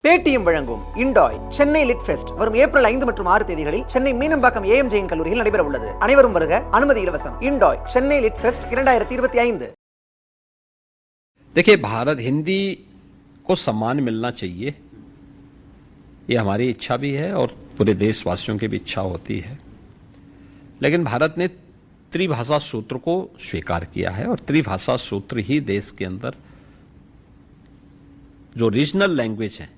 Paytm வழங்கும் இண்டாய் Chennai lid fest வரும் April 5 மற்றும் 6 தேதிகளில் சென்னை மீனம்பாக்கம் ஏஎம் ஜெயின் கல்லூரியில் நடைபெற உள்ளது. அனைவரும் வருக, அனுமதி இலவசம். இண்டாய் சென்னை லிட் ஃபெஸ்ட் 2025. देखिए, भारत हिंदी को सम्मान मिलना चाहिए, ये हमारी इच्छा भी है और पूरे देशवासियों की भी इच्छा होती है। लेकिन भारत ने त्रिभाषा सूत्र को स्वीकार किया है और त्रिभाषा सूत्र ही देश के अंदर जो रीजनल लैंग्वेज है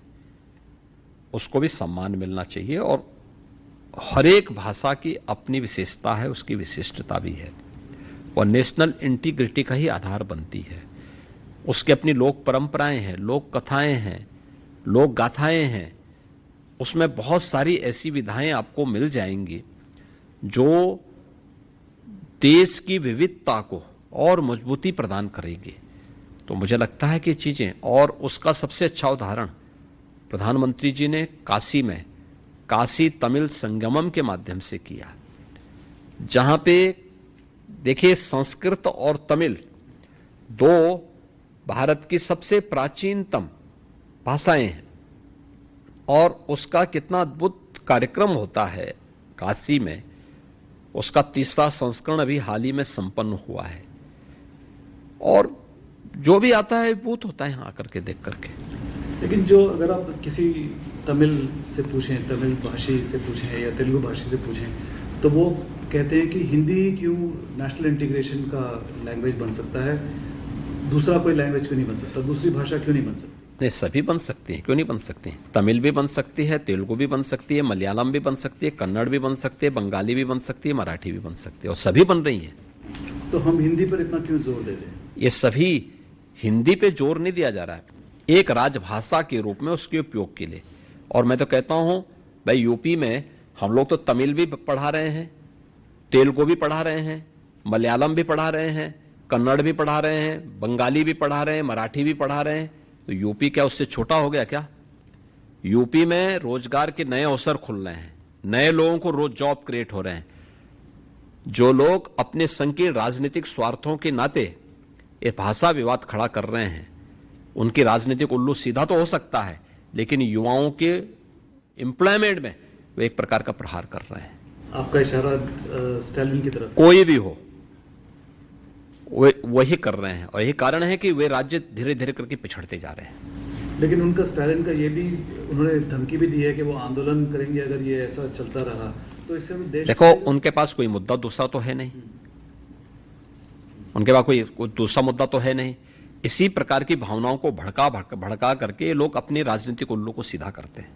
उसको भी सम्मान मिलना चाहिए और हर एक भाषा की अपनी विशेषता है, उसकी विशिष्टता भी है और नेशनल इंटीग्रिटी का ही आधार बनती है। उसकी अपनी लोक परंपराएं हैं, लोक कथाएं हैं, लोक गाथाएं हैं। उसमें बहुत सारी ऐसी विधाएं आपको मिल जाएंगी जो देश की विविधता को और मजबूती प्रदान करेंगी। तो मुझे लगता है कि चीज़ें, और उसका सबसे अच्छा उदाहरण प्रधानमंत्री जी ने काशी में काशी तमिल संगमम के माध्यम से किया, जहाँ पे देखिए संस्कृत और तमिल दो भारत की सबसे प्राचीनतम भाषाएं हैं और उसका कितना अद्भुत कार्यक्रम होता है काशी में। उसका तीसरा संस्करण अभी हाल ही में संपन्न हुआ है और जो भी आता है अद्भुत होता है यहाँ आकर के देख करके। लेकिन जो अगर आप किसी तमिल से पूछें, तमिल भाषी से पूछें या तेलुगु भाषी से पूछें, तो वो कहते हैं कि हिंदी क्यों नेशनल इंटीग्रेशन का लैंग्वेज बन सकता है, दूसरा कोई लैंग्वेज क्यों नहीं बन सकता, दूसरी भाषा क्यों नहीं बन सकती? नहीं, सभी बन सकती हैं, क्यों नहीं बन सकती हैं? तमिल भी बन सकती है, तेलुगु भी बन सकती है, मलयालम भी बन सकती है, कन्नड़ भी बन सकती है, बंगाली भी बन सकती है, मराठी भी बन सकती है और सभी बन रही हैं। तो हम हिंदी पर इतना क्यों जोर दे रहे हैं? ये सभी हिंदी पे जोर नहीं दिया जा रहा है, एक राजभाषा के रूप में उसके उपयोग के लिए। और मैं तो कहता हूं भाई, यूपी में हम लोग तो तमिल भी पढ़ा रहे हैं, तेलुगु भी पढ़ा रहे हैं, मलयालम भी पढ़ा रहे हैं, कन्नड़ भी पढ़ा रहे हैं, बंगाली भी पढ़ा रहे हैं, मराठी भी पढ़ा रहे हैं। तो यूपी क्या उससे छोटा हो गया क्या? यूपी में रोजगार के नए अवसर खुल रहे हैं, नए लोगों को रोज जॉब क्रिएट हो रहे हैं। जो लोग अपने संकीर्ण राजनीतिक स्वार्थों के नाते ये भाषा विवाद खड़ा कर रहे हैं, उनकी राजनीतिक उल्लू सीधा तो हो सकता है, लेकिन युवाओं के एम्प्लॉयमेंट में वे एक प्रकार का प्रहार कर रहे हैं। आपका इशारा स्टालिन की तरफ? कोई भी हो, वे वही कर रहे हैं और यही कारण है कि वे राज्य धीरे धीरे करके पिछड़ते जा रहे हैं। लेकिन उनका स्टालिन का ये भी, उन्होंने धमकी भी दी है कि वो आंदोलन करेंगे अगर ये ऐसा चलता रहा तो। इससे देश, देखो, उनके पास कोई मुद्दा दूसरा तो है नहीं, उनके पास कोई दूसरा मुद्दा तो है नहीं। इसी प्रकार की भावनाओं को भड़का करके ये लोग अपने राजनीतिक उल्लू को सीधा करते हैं।